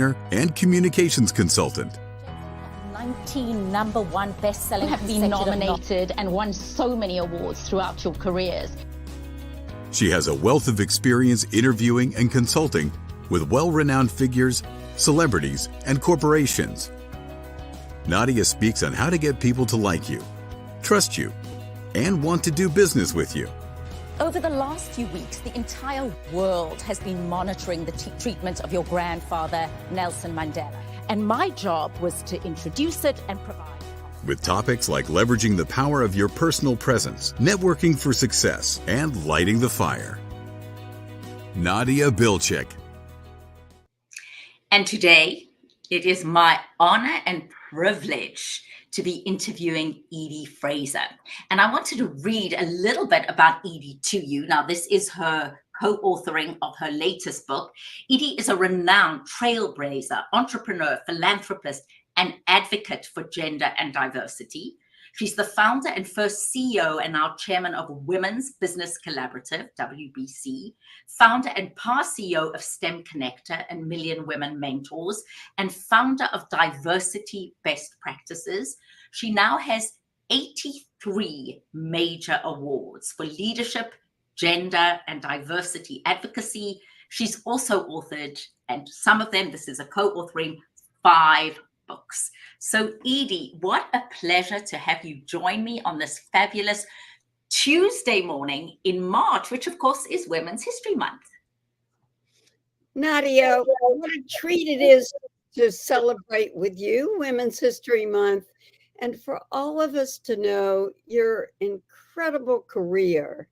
and communications consultant. 19 number one best-selling. You have been nominated and won so many awards throughout your careers. She has a wealth of experience interviewing and consulting with well-renowned figures, celebrities, and corporations. Nadia speaks on how to get people to like you, trust you, and want to do business with you. Over the last few weeks, the entire world has been monitoring the treatment of your grandfather, Nelson Mandela. And my job was to introduce it and provide. With topics like leveraging the power of your personal presence, networking for success, and lighting the fire. Nadia Bilchik. And today, it is my honor and privilege to be interviewing Edie Fraser. And I wanted to read a little bit about Edie to you. Now, this is her co-authoring of her latest book. Edie is a renowned trailblazer, entrepreneur, philanthropist, and advocate for gender and diversity. She's the founder and first CEO and now chairman of Women's Business Collaborative, WBC, founder and past CEO of STEM Connector and Million Women Mentors, and founder of Diversity Best Practices. She now has 83 major awards for leadership, gender, and diversity advocacy. She's also authored, and some of them, this is a co-authoring, 5 books. So Edie, what a pleasure to have you join me on this fabulous Tuesday morning in March, which of course is Women's History Month. Nadia, what a treat it is to celebrate with you Women's History Month and for all of us to know your incredible career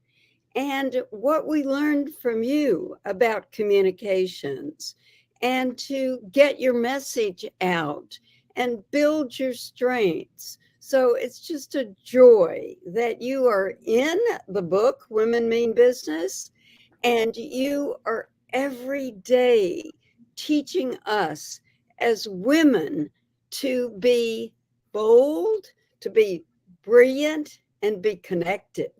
and what we learned from you about communications and to get your message out and build your strengths. So it's just a joy that you are in the book, Women Mean Business, and you are every day teaching us as women to be bold, to be brilliant, and be connected.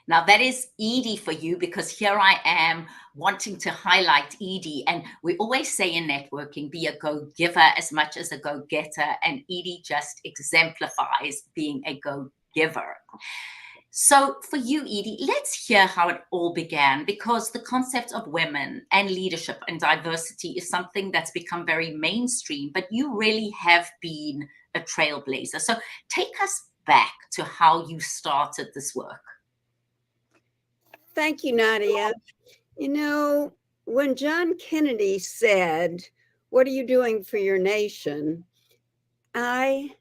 Now that is Edie for you, because here I am wanting to highlight Edie. And we always say in networking, be a go-giver as much as a go-getter. And Edie just exemplifies being a go-giver. So for you, Edie, let's hear how it all began, because the concept of women and leadership and diversity is something that's become very mainstream, but you really have been a trailblazer. So take us back to how you started this work. Thank you, Nadia. You know, when John Kennedy said, "What are you doing for your nation?" I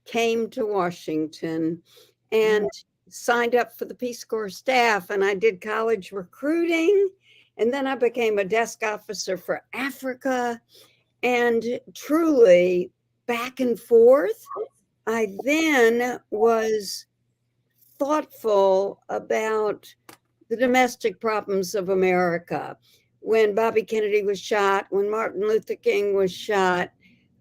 came to Washington and signed up for the Peace Corps staff, and I did college recruiting, and then I became a desk officer for Africa, and truly back and forth. I then was thoughtful about the domestic problems of America. When Bobby Kennedy was shot, when Martin Luther King was shot,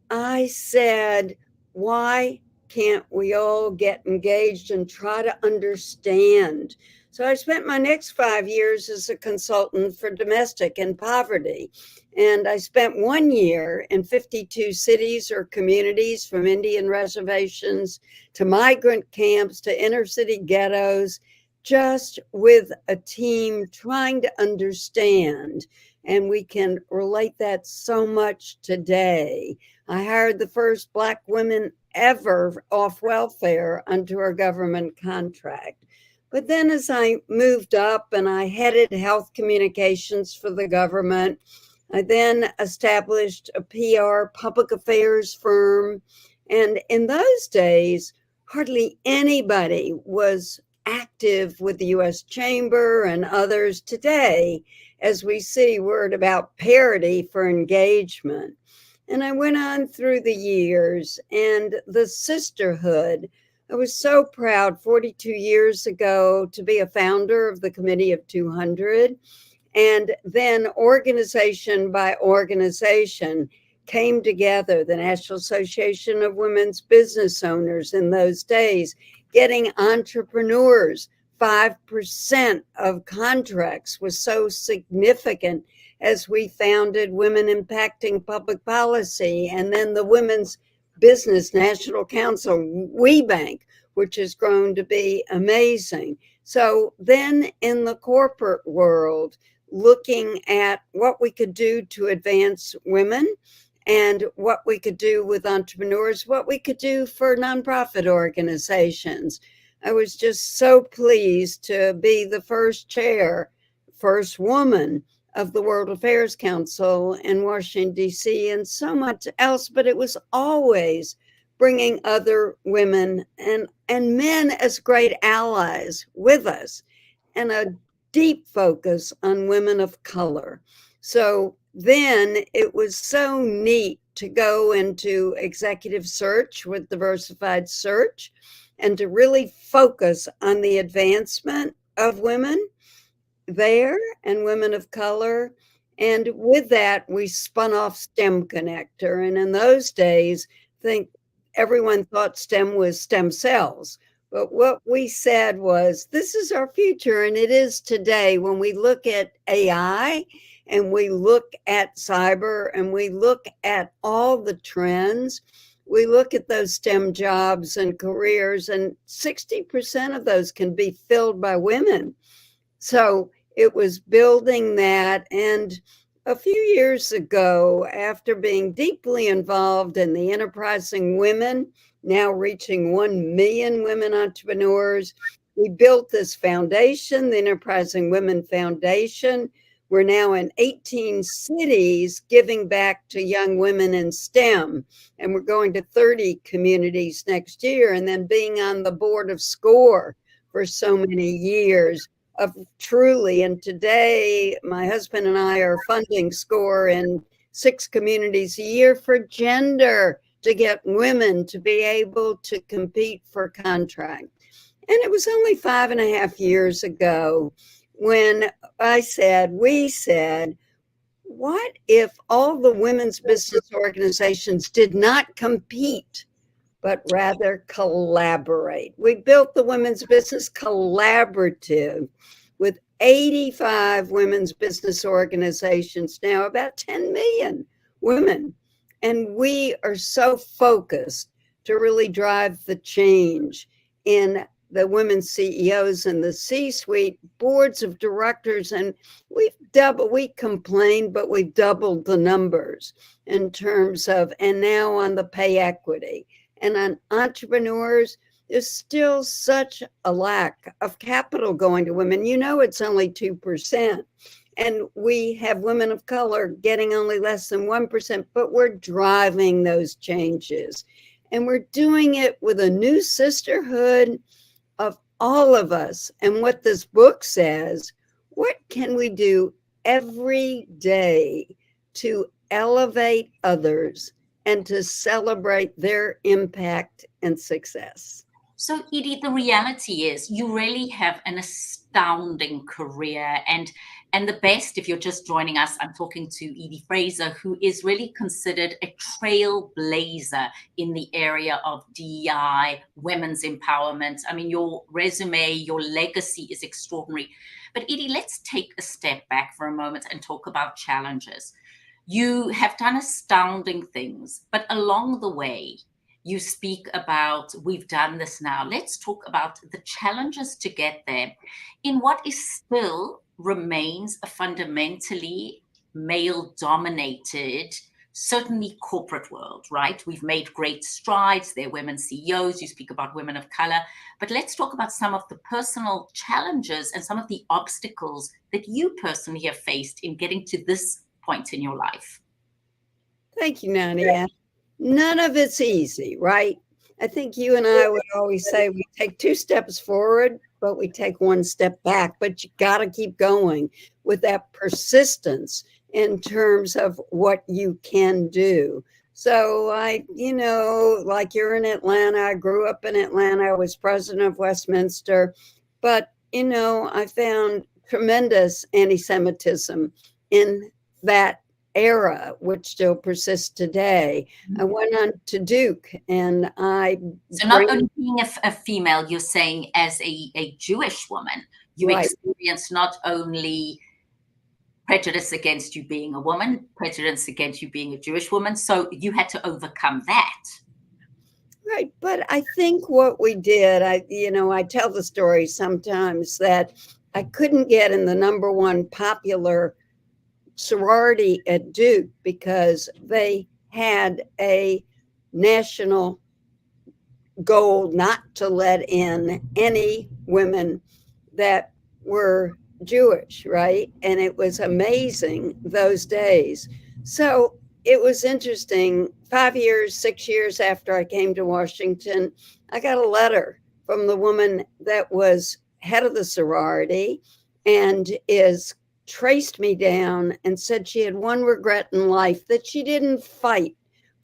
I said, why can't we all get engaged and try to understand? So I spent my next 5 years as a consultant for domestic and poverty. And I spent 1 year in 52 cities or communities, from Indian reservations to migrant camps to inner city ghettos, just with a team trying to understand. And we can relate that so much today. I hired the first Black women ever off welfare under a government contract. But then as I moved up and I headed health communications for the government, I then established a PR public affairs firm. And in those days, hardly anybody was active with the U.S. Chamber and others. Today, as we see, we're at about parity for engagement. And I went on through the years, and the sisterhood. I was so proud 42 years ago to be a founder of the Committee of 200. And then organization by organization came together, the National Association of Women's Business Owners in those days, getting entrepreneurs, 5% of contracts was so significant as we founded Women Impacting Public Policy, and then the Women's Business National Council, WeBank, which has grown to be amazing. So then in the corporate world, looking at what we could do to advance women and what we could do with entrepreneurs, what we could do for nonprofit organizations. I was just so pleased to be the first chair, first woman of the World Affairs Council in Washington, D.C., and so much else, but it was always bringing other women and men as great allies with us, and a deep focus on women of color. So then it was so neat to go into executive search with Diversified Search and to really focus on the advancement of women there and women of color. And with that, we spun off STEM Connector. And in those days, I think everyone thought STEM was stem cells. But what we said was, this is our future, and it is today. When we look at AI and we look at cyber and we look at all the trends, we look at those STEM jobs and careers, and 60% of those can be filled by women. So it was building that. And a few years ago, after being deeply involved in the Enterprising Women, now reaching 1 million women entrepreneurs, we built this foundation, the Enterprising Women Foundation. We're now in 18 cities giving back to young women in STEM. And we're going to 30 communities next year, and then being on the board of SCORE for so many years of truly. And today, my husband and I are funding SCORE in 6 communities a year for gender, to get women to be able to compete for contract. And it was only 5.5 years ago when we said, what if all the women's business organizations did not compete, but rather collaborate? We built the Women's Business Collaborative with 85 women's business organizations, now about 10 million women. And we are so focused to really drive the change in the women CEOs and the C-suite, boards of directors. And we complained, but we've doubled the numbers in terms of, and now on the pay equity. And on entrepreneurs, there's still such a lack of capital going to women. You know, it's only 2%. And we have women of color getting only less than 1%, but we're driving those changes. And we're doing it with a new sisterhood of all of us. And what this book says, what can we do every day to elevate others and to celebrate their impact and success? So, Edie, the reality is you really have an astounding career. And the best, if you're just joining us, I'm talking to Edie Fraser, who is really considered a trailblazer in the area of DEI, women's empowerment. I mean, your resume, your legacy is extraordinary. But Edie, let's take a step back for a moment and talk about challenges. You have done astounding things, but along the way, you speak about, we've done this now. Let's talk about the challenges to get there in what is still remains a fundamentally male-dominated, certainly corporate world, right? We've made great strides. There are women CEOs. You speak about women of color. But let's talk about some of the personal challenges and some of the obstacles that you personally have faced in getting to this point in your life. Thank you, Nadia. None of it's easy, right? I think you and I would always say we take 2 steps forward, but we take 1 step back. But you got to keep going with that persistence in terms of what you can do. So like you're in Atlanta, I grew up in Atlanta, I was president of Westminster, but, I found tremendous anti-Semitism in that era, which still persists today. I went on to Duke, and So not only being a female, you're saying as a Jewish woman, you Right. experienced not only prejudice against you being a woman, prejudice against you being a Jewish woman, so you had to overcome that. Right. But I think what we did, I tell the story sometimes that I couldn't get in the number one popular sorority at Duke because they had a national goal not to let in any women that were Jewish, right? And it was amazing those days. So it was interesting. 5 years, 6 years after I came to Washington, I got a letter from the woman that was head of the sorority and is traced me down and said she had one regret in life, that she didn't fight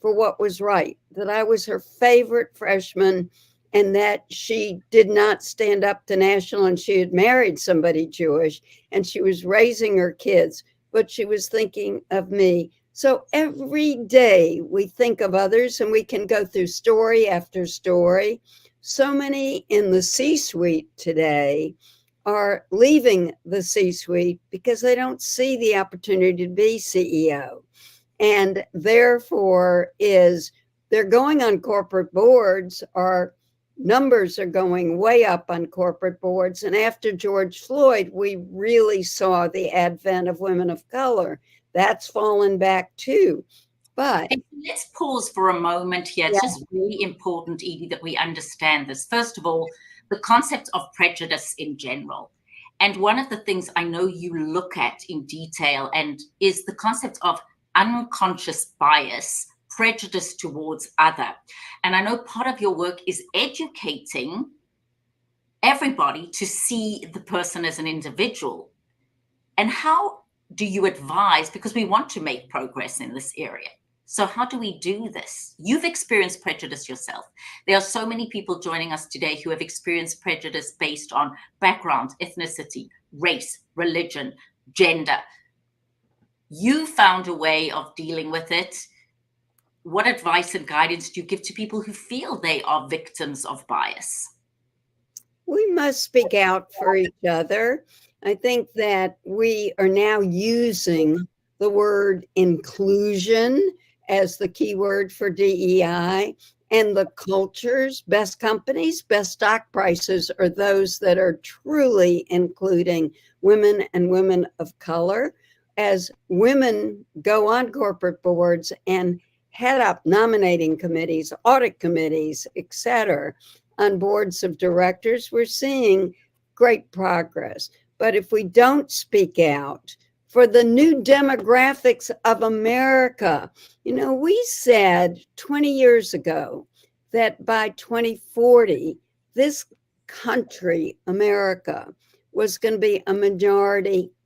for what was right, that I was her favorite freshman, and that she did not stand up to national, and she had married somebody Jewish and she was raising her kids, but she was thinking of me. So every day we think of others, and we can go through story after story. So many in the C-suite today are leaving the C-suite because they don't see the opportunity to be CEO. And therefore they're going on corporate boards. Our numbers are going way up on corporate boards. And after George Floyd, we really saw the advent of women of color. That's fallen back too. But let's pause for a moment here. It's just really important, Edie, that we understand this. First of all, the concept of prejudice in general. And one of the things I know you look at in detail and is the concept of unconscious bias, prejudice towards other. And I know part of your work is educating everybody to see the person as an individual. And how do you advise, because we want to make progress in this area. So how do we do this? You've experienced prejudice yourself. There are so many people joining us today who have experienced prejudice based on background, ethnicity, race, religion, gender. You found a way of dealing with it. What advice and guidance do you give to people who feel they are victims of bias? We must speak out for each other. I think that we are now using the word inclusion as the key word for DEI, and the cultures, best companies, best stock prices are those that are truly including women and women of color. As women go on corporate boards and head up nominating committees, audit committees, et cetera, on boards of directors, we're seeing great progress. But if we don't speak out for the new demographics of America, we said 20 years ago that by 2040, this country, America, was going to be a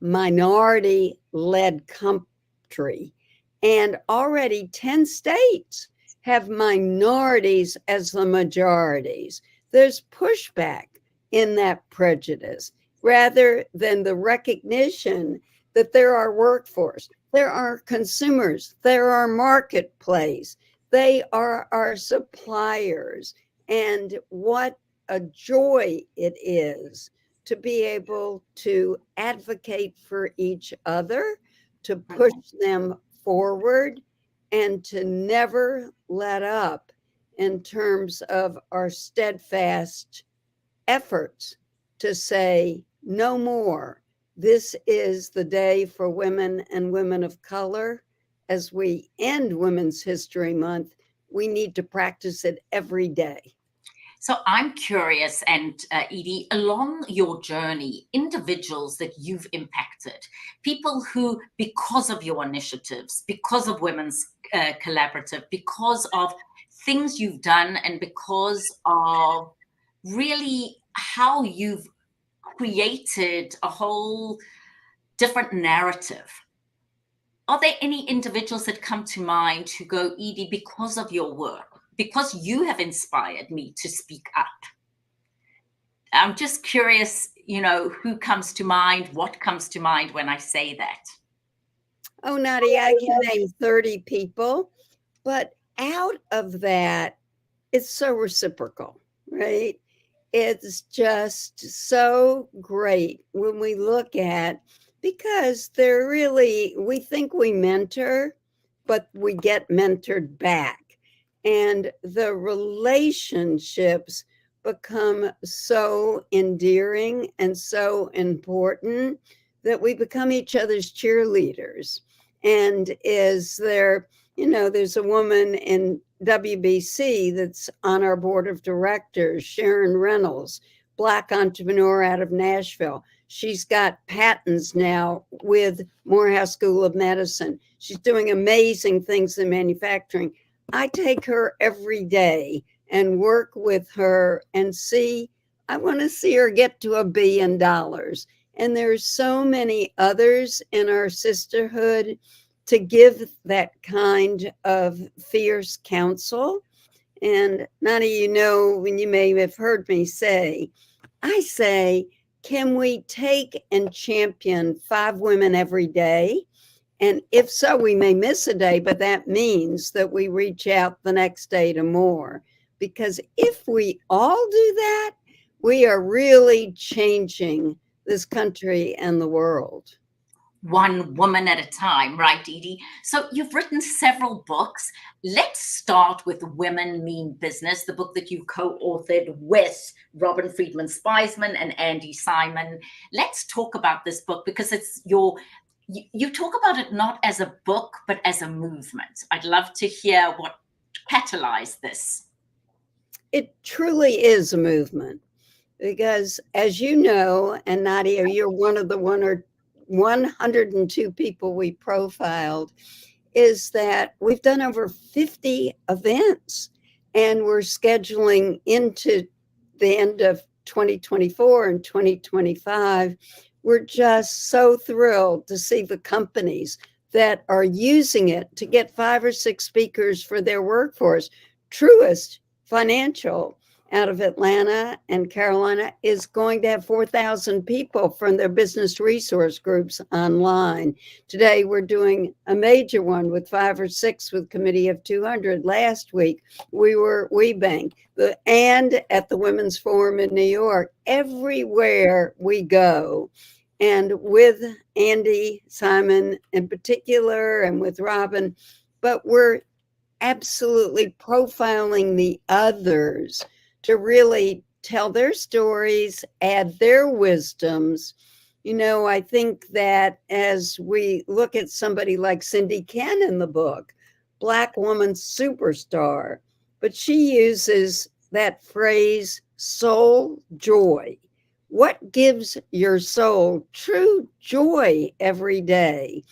minority-led country. And already 10 states have minorities as the majorities. There's pushback in that prejudice rather than the recognition that there are workforce, there are consumers, there are marketplace, they are our suppliers. And what a joy it is to be able to advocate for each other, to push them forward, and to never let up in terms of our steadfast efforts to say no more. This is the day for women and women of color. As we end Women's History Month, we need to practice it every day. So I'm curious, and Edie, along your journey, individuals that you've impacted, people who, because of your initiatives, because of Women's Collaborative, because of things you've done, and because of really how you've created a whole different narrative. Are there any individuals that come to mind who go, Edie, because of your work, because you have inspired me to speak up? I'm just curious, who comes to mind, what comes to mind when I say that? Oh, Nadia, I can name 30 people, but out of that, it's so reciprocal, right? It's just so great when we look at, because they're really, we think we mentor, but we get mentored back. And the relationships become so endearing and so important that we become each other's cheerleaders. And is there, there's a woman in WBC that's on our board of directors, Sharon Reynolds, Black entrepreneur out of Nashville. She's got patents now with Morehouse School of Medicine. She's doing amazing things in manufacturing. I take her every day and work with her and I want to see her get to $1 billion. And there's so many others in our sisterhood to give that kind of fierce counsel. And Nadia, when you may have heard me say, I say, can we take and champion 5 women every day? And if so, we may miss a day, but that means that we reach out the next day to more. Because if we all do that, we are really changing this country and the world. One woman at a time, right, Edie? So you've written several books. Let's start with Women Mean Business, the book that you co-authored with Robin Friedman Spiesman and Andy Simon. Let's talk about this book because it's you talk about it not as a book, but as a movement. I'd love to hear what catalyzed this. It truly is a movement because, as you know, and Nadia, you're one of the 102 people we profiled, is that we've done over 50 events and we're scheduling into the end of 2024 and 2025. We're just so thrilled to see the companies that are using it to get 5 or 6 speakers for their workforce. Truist Financial out of Atlanta and Carolina is going to have 4,000 people from their business resource groups online. Today, we're doing a major one with 5 or 6 with Committee of 200. Last week, we were WeBank and at the Women's Forum in New York. Everywhere we go, and with Andy Simon in particular and with Robin, but we're absolutely profiling the others to really tell their stories, add their wisdoms. I think that as we look at somebody like Cindy Ken in the book, Black woman superstar, but she uses that phrase, soul joy. What gives your soul true joy every day?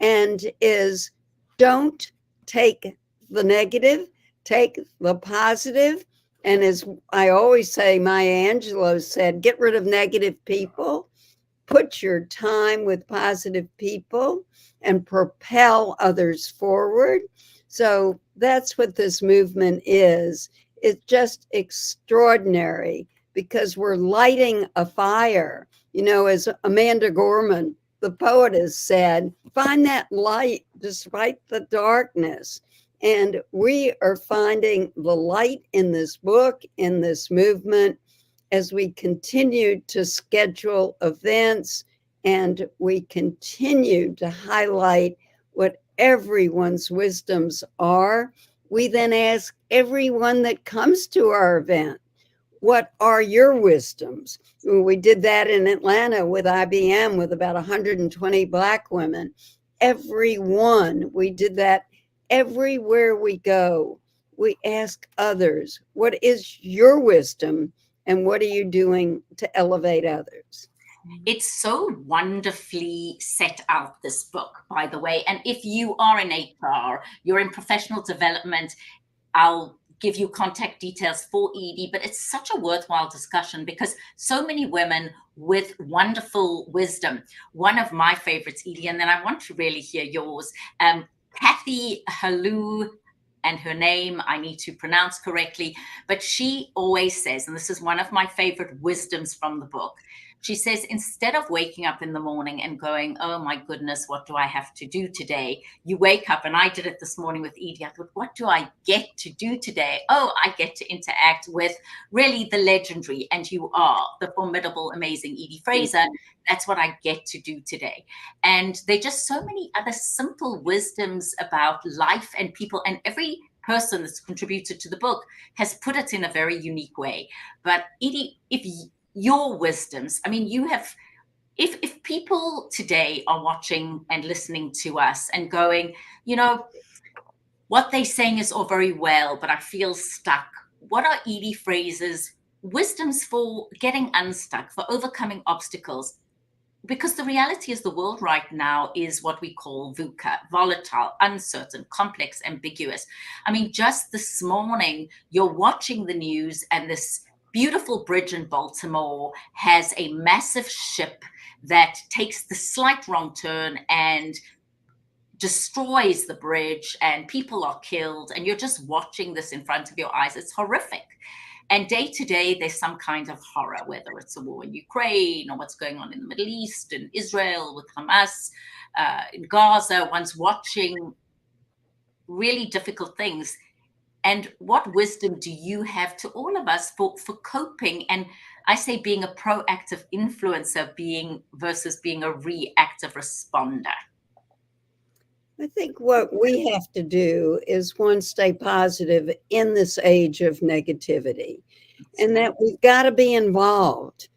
And is don't take the negative, take the positive. And as I always say, Maya Angelou said, get rid of negative people, put your time with positive people, and propel others forward. So that's what this movement is. It's just extraordinary because we're lighting a fire. As Amanda Gorman, the poet, has said, find that light despite the darkness. And we are finding the light in this book, in this movement, as we continue to schedule events and we continue to highlight what everyone's wisdoms are. We then ask everyone that comes to our event, what are your wisdoms? We did that in Atlanta with IBM with about 120 Black women. We did that everywhere we go. We ask others, what is your wisdom and what are you doing to elevate others? It's so wonderfully set out, this book, by the way. And if you are in HR, you're in professional development, I'll give you contact details for Edie, but it's such a worthwhile discussion because so many women with wonderful wisdom. One of my favorites, Edie, and then I want to really hear yours, Kathy Halou, and her name I need to pronounce correctly, but she always says, and this is one of my favorite wisdoms from the book, She says, instead of waking up in the morning and going, oh my goodness, what do I have to do today? You wake up, and I did it this morning with Edie. I thought, what do I get to do today? Oh, I get to interact with really the legendary, and you are the formidable, amazing Edie Fraser. That's what I get to do today. And there are just so many other simple wisdoms about life and people, and every person that's contributed to the book has put it in a very unique way. But Edie, if your wisdoms, I mean, you have, if people today are watching and listening to us and going, you know, what they're saying is all very well, but I feel stuck. What are Edie Fraser's wisdoms for getting unstuck, for overcoming obstacles? Because the reality is the world right now is what we call VUCA, volatile, uncertain, complex, ambiguous. I mean, just this morning, you're watching the news, and this beautiful bridge in Baltimore has a massive ship that takes the slight wrong turn and destroys the bridge, and people are killed, and you're just watching this in front of your eyes. It's horrific. And day to day, there's some kind of horror, whether it's a war in Ukraine or what's going on in the Middle East, in Israel with Hamas, in Gaza. One's watching really difficult things. And what wisdom do you have to all of us for coping? And I say being a proactive influencer versus being a reactive responder. I think what we have to do is, one, stay positive in this age of negativity, and that we've got to be involved.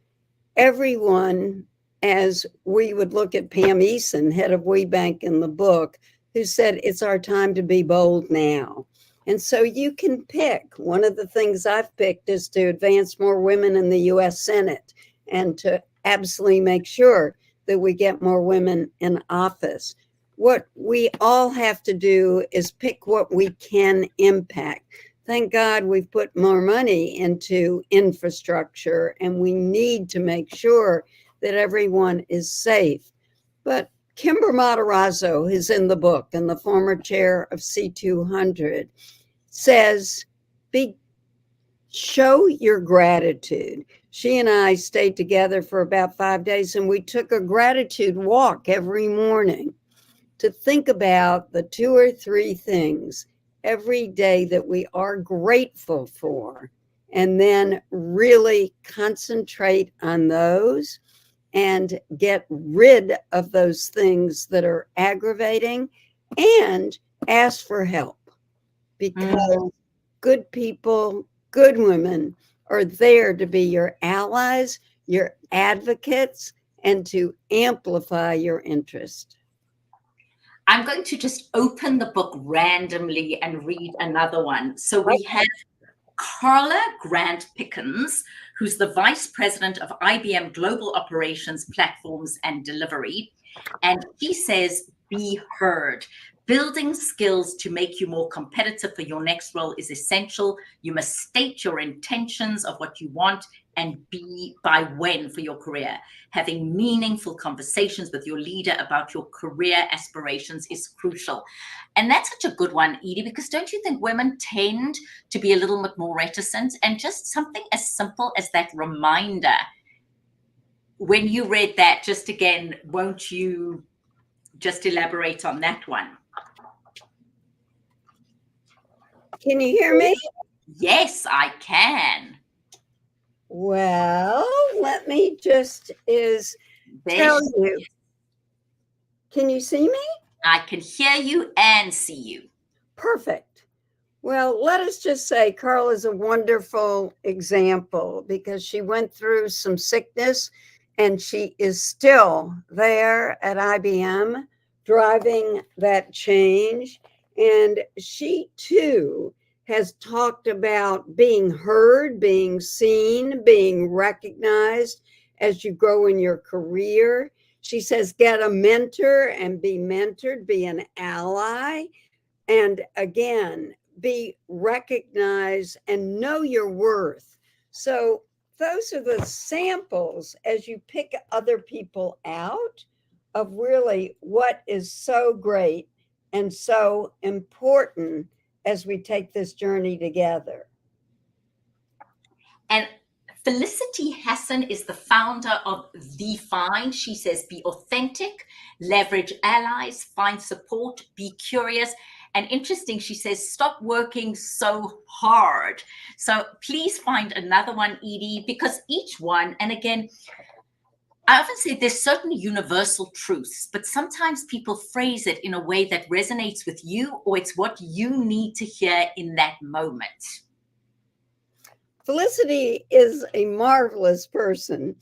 Everyone, as we would look at Pam Eason, head of WeBank in the book, who said, it's our time to be bold now. And so you can pick. One of the things I've picked is to advance more women in the US Senate, and to absolutely make sure that we get more women in office. What we all have to do is pick what we can impact. Thank God we've put more money into infrastructure, and we need to make sure that everyone is safe. But Kimber Matarazzo, who's in the book and the former chair of C200, says, show your gratitude. She and I stayed together for about 5 days, and we took a gratitude walk every morning to think about the 2 or 3 things every day that we are grateful for, and then really concentrate on those and get rid of those things that are aggravating, and ask for help, because good people, good women are there to be your allies, your advocates, and to amplify your interest. I'm going to just open the book randomly and read another one. So we have Carla Grant Pickens, who's the Vice President of IBM Global Operations, Platforms and Delivery. And she says, be heard. Building skills to make you more competitive for your next role is essential. You must state your intentions of what you want and be by when for your career. Having meaningful conversations with your leader about your career aspirations is crucial. And that's such a good one, Edie, because don't you think women tend to be a little bit more reticent? And just something as simple as that reminder, when you read that, just again, won't you just elaborate on that one? Can you hear me? Yes, I can. Well, let me just tell you. Can you see me? I can hear you and see you. Perfect. Well, let us just say Carl is a wonderful example, because she went through some sickness, and she is still there at IBM driving that change. And she too has talked about being heard, being seen, being recognized as you grow in your career. She says, get a mentor and be mentored, be an ally. And again, be recognized and know your worth. So those are the samples as you pick other people out of really what is so great and so important as we take this journey together. And Felicity Hassan is the founder of The Find. She says, be authentic, leverage allies, find support, be curious. And interesting, she says, stop working so hard. So please find another one, Edie, because each one, and again, I often say there's certain universal truths, but sometimes people phrase it in a way that resonates with you, or it's what you need to hear in that moment. Felicity is a marvelous person.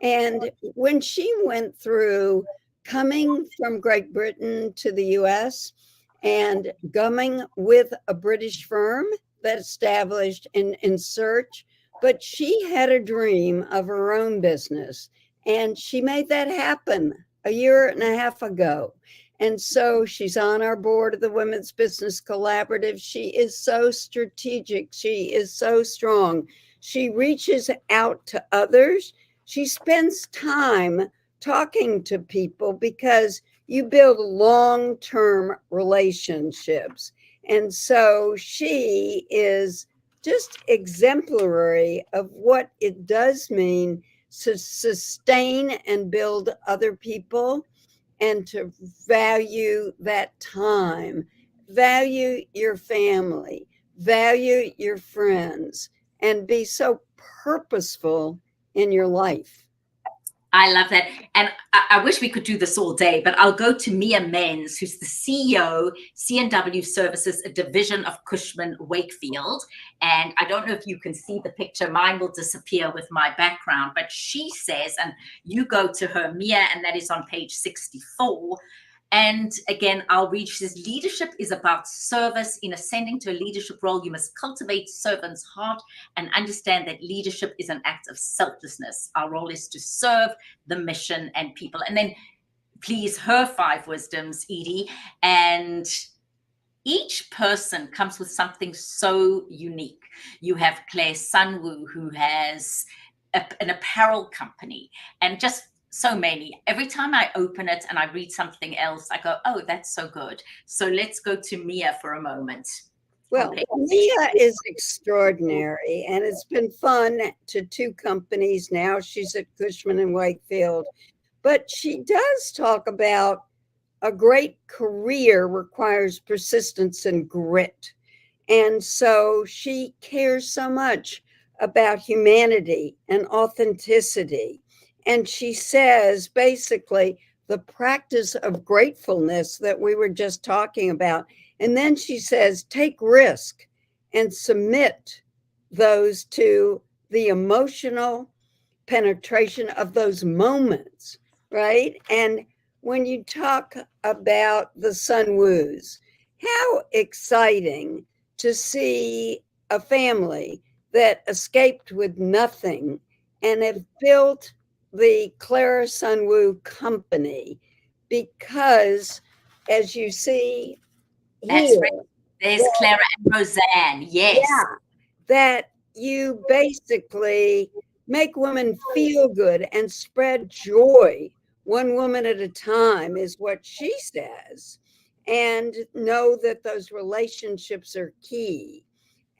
And when she went through coming from Great Britain to the US and coming with a British firm that established in search, but she had a dream of her own business. And she made that happen a year and a half ago. And so she's on our board of the Women's Business Collaborative. She is so strategic. She is so strong. She reaches out to others. She spends time talking to people because you build long-term relationships. And so she is just exemplary of what it does mean to sustain and build other people and to value that time, value your family, value your friends, and be so purposeful in your life. I love that. And I wish we could do this all day, but I'll go to Mia Menz, who's the CEO, C&W Services, a division of Cushman Wakefield. And I don't know if you can see the picture. Mine will disappear with my background. But she says, and you go to her, Mia, and that is on page 64. And again, I'll read, she says, leadership is about service. In ascending to a leadership role, you must cultivate servant's heart and understand that leadership is an act of selflessness. Our role is to serve the mission and people. And then please, her 5 wisdoms, Edie. And each person comes with something so unique. You have Claire Sunwoo, who has an apparel company, and just so many. Every time I open it and I read something else, I go, oh, that's so good. So let's go to Mia for a moment. Well, Mia is extraordinary, and it's been fun to 2 companies now. She's at Cushman and Wakefield, but she does talk about a great career requires persistence and grit. And so she cares so much about humanity and authenticity. And she says, basically, the practice of gratefulness that we were just talking about. And then she says, take risk and submit those to the emotional penetration of those moments, right? And when you talk about the Sunwoos, how exciting to see a family that escaped with nothing and have built the Clara Sunwoo Company, because as you see here, there's Clara and Roseanne, yes. Yeah, that you basically make women feel good and spread joy, one woman at a time is what she says, and know that those relationships are key,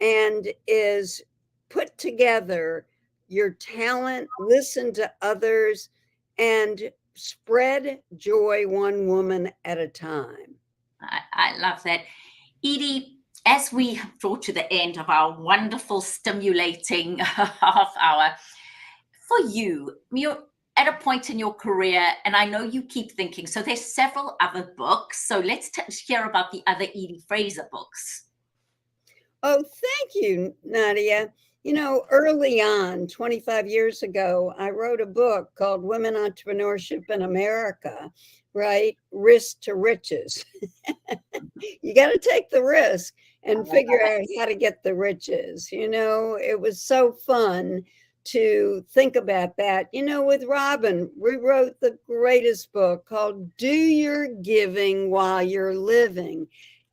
and is put together your talent, listen to others, and spread joy one woman at a time. I love that. Edie, as we draw to the end of our wonderful, stimulating half hour, for you, you're at a point in your career, and I know you keep thinking, so there's several other books. So let's hear about the other Edie Fraser books. Oh, thank you, Nadia. You know, early on, 25 years ago, I wrote a book called Women Entrepreneurship in America, right? Risk to Riches. You got to take the risk and figure out how to get the riches. You know, it was so fun to think about that. You know, with Robin, we wrote the greatest book called Do Your Giving While You're Living.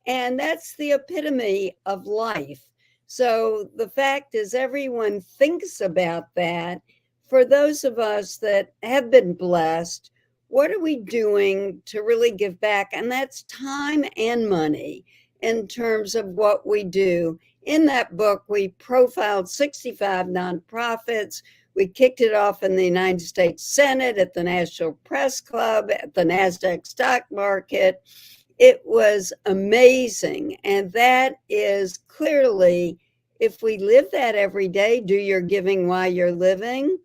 And that's the epitome of life. So the fact is, everyone thinks about that. For those of us that have been blessed, what are we doing to really give back? And that's time and money. in terms of what we do. In that book, we profiled 65 nonprofits. We kicked it off in the United States Senate, at the National Press Club, at the NASDAQ stock market. It was amazing. And that is clearly, if we live that every day, do your giving while you're living.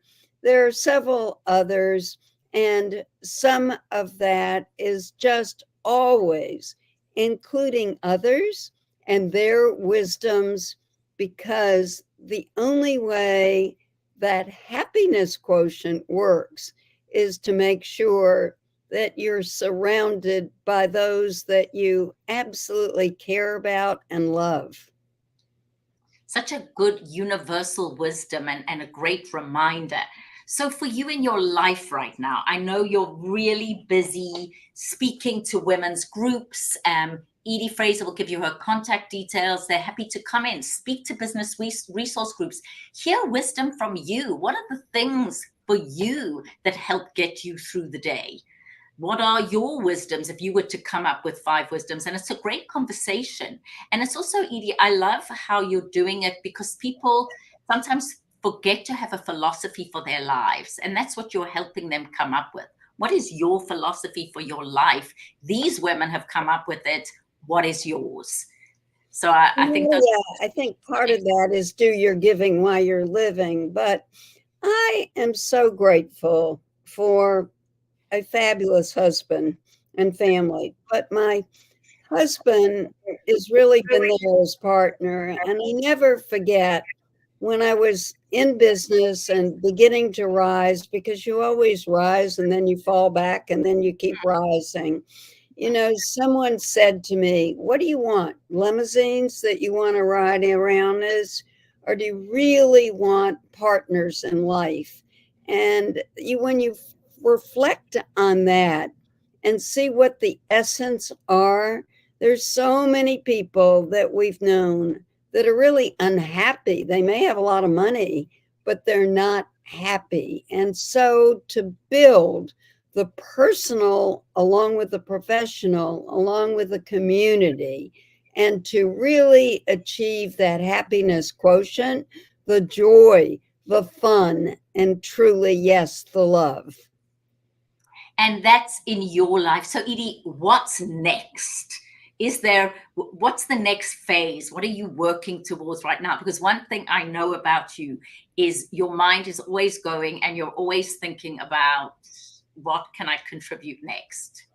There are several others, and some of that is just always including others and their wisdoms, because the only way that happiness quotient works is to make sure that you're surrounded by those that you absolutely care about and love. Such a good universal wisdom and a great reminder. So for you in your life right now, I know you're really busy speaking to women's groups. Edie Fraser will give you her contact details. They're happy to come in, speak to business resource groups, hear wisdom from you. What are the things for you that help get you through the day? What are your wisdoms if you were to come up with 5 wisdoms? And it's a great conversation. And it's also, Edie, I love how you're doing it, because people sometimes forget to have a philosophy for their lives. And that's what you're helping them come up with. What is your philosophy for your life? These women have come up with it. What is yours? So I think I think part of that is do your giving while you're living. But I am so grateful for a fabulous husband and family. But my husband has really been there as partner. And I never forget when I was in business and beginning to rise, because you always rise and then you fall back and then you keep rising. You know, someone said to me, what do you want? Limousines that you want to ride around as? Or do you really want partners in life? And when you reflect on that and see what the essence are, there's so many people that we've known that are really unhappy. They may have a lot of money, but they're not happy. And so to build the personal along with the professional, along with the community, and to really achieve that happiness quotient, the joy, the fun, and truly, yes, the love. And that's in your life. So Edie, what's next? What's the next phase? What are you working towards right now? Because one thing I know about you is your mind is always going and you're always thinking about, what can I contribute next?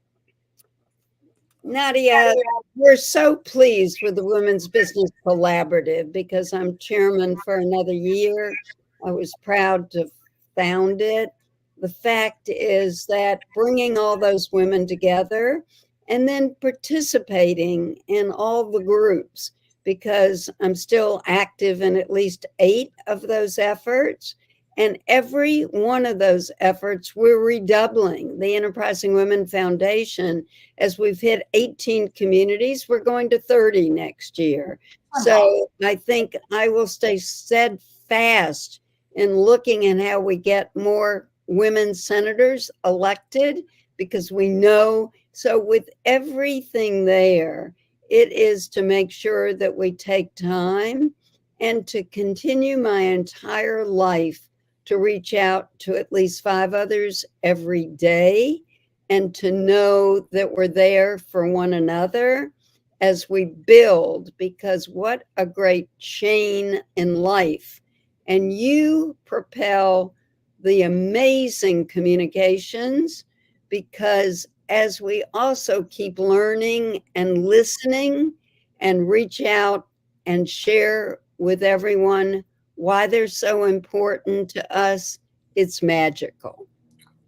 Nadia, we're so pleased with the Women's Business Collaborative because I'm chairman for another year. I was proud to found it. The fact is that bringing all those women together and then participating in all the groups, because I'm still active in at least 8 of those efforts. And every one of those efforts, we're redoubling. The Enterprising Women Foundation, as we've hit 18 communities, we're going to 30 next year. So I think I will stay steadfast in looking at how we get more women senators elected, because we know. So with everything there, it is to make sure that we take time and to continue my entire life to reach out to at least 5 others every day, and to know that we're there for one another as we build, because what a great chain in life. And you propel the amazing communications, because as we also keep learning and listening and reach out and share with everyone why they're so important to us, it's magical.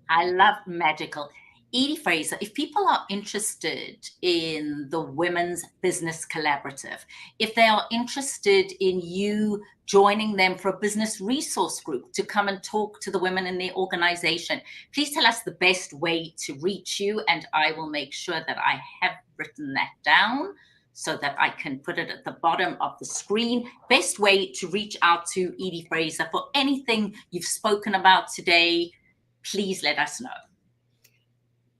I love magical. Edie Fraser, if people are interested in the Women's Business Collaborative, if they are interested in you joining them for a business resource group to come and talk to the women in their organization, please tell us the best way to reach you, and I will make sure that I have written that down so that I can put it at the bottom of the screen. Best way to reach out to Edie Fraser for anything you've spoken about today, please let us know.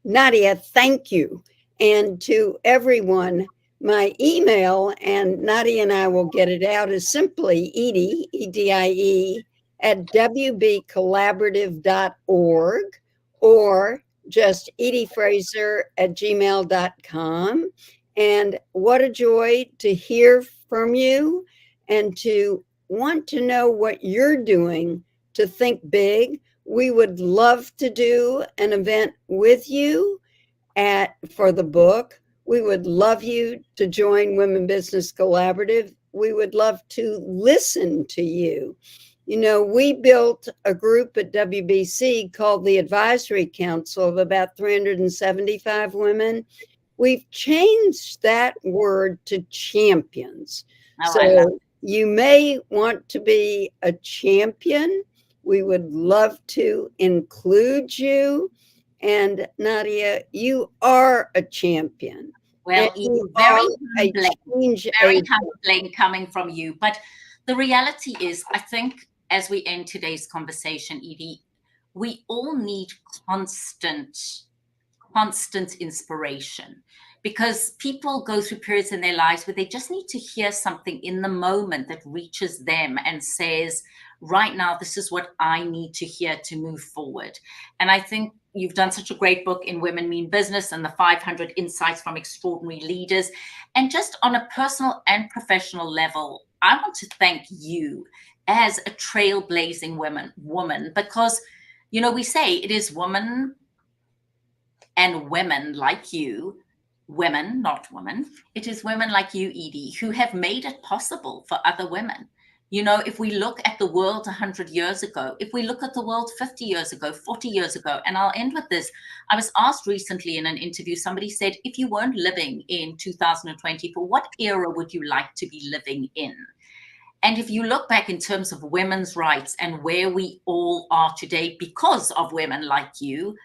Nadia, thank you. And to everyone, My email, and Nadia and I will get it out, is simply Edie, E-D-I-E, at wbcollaborative.org, or just ediefraser@gmail.com. And what a joy to hear from you and to want to know what you're doing to think big. We would love to do an event with you for the book. We would love you to join Women Business Collaborative. We would love to listen to you. You know, we built a group at WBC called the Advisory Council of about 375 women. We've changed that word to champions. So you may want to be a champion. We would love to include you. And Nadia, you are a champion. Well, Edie, very humbling coming from you. But the reality is, I think as we end today's conversation, Edie, we all need constant inspiration, because people go through periods in their lives where they just need to hear something in the moment that reaches them and says, right now, this is what I need to hear to move forward. And I think you've done such a great book in Women Mean Business and the 500 Insights from Extraordinary Leaders. And just on a personal and professional level, I want to thank you as a trailblazing woman, because, you know, we say it is woman and women like you, women, not women. It is women like you, Edie, who have made it possible for other women. You know, if we look at the world 100 years ago, if we look at the world 50 years ago, 40 years ago, and I'll end with this. I was asked recently in an interview, somebody said, if you weren't living in 2024, what era would you like to be living in? And if you look back in terms of women's rights and where we all are today because of women like you,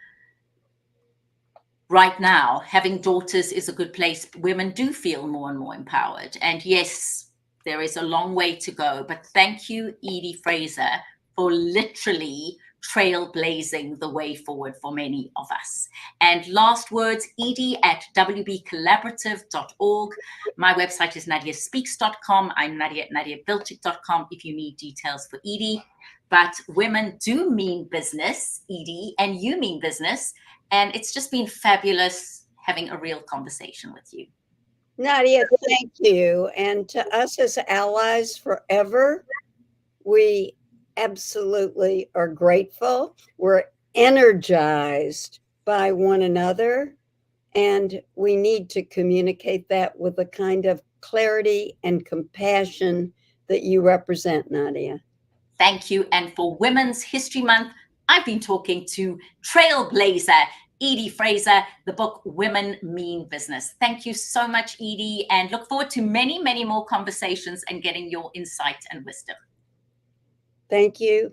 right now, having daughters is a good place. Women do feel more and more empowered. And yes, there is a long way to go, but thank you, Edie Fraser, for literally trailblazing the way forward for many of us. And last words, Edie at wbcollaborative.org. My website is nadiaspeaks.com. I'm Nadia at nadiabilchik.com if you need details for Edie. But women do mean business, Edie, and you mean business. And it's just been fabulous having a real conversation with you. Nadia, thank you. And to us as allies forever, we absolutely are grateful. We're energized by one another, and we need to communicate that with the kind of clarity and compassion that you represent, Nadia. Thank you. And for Women's History Month, I've been talking to trailblazer Edie Fraser, the book Women Mean Business. Thank you so much, Edie, and look forward to many, many more conversations and getting your insight and wisdom. Thank you.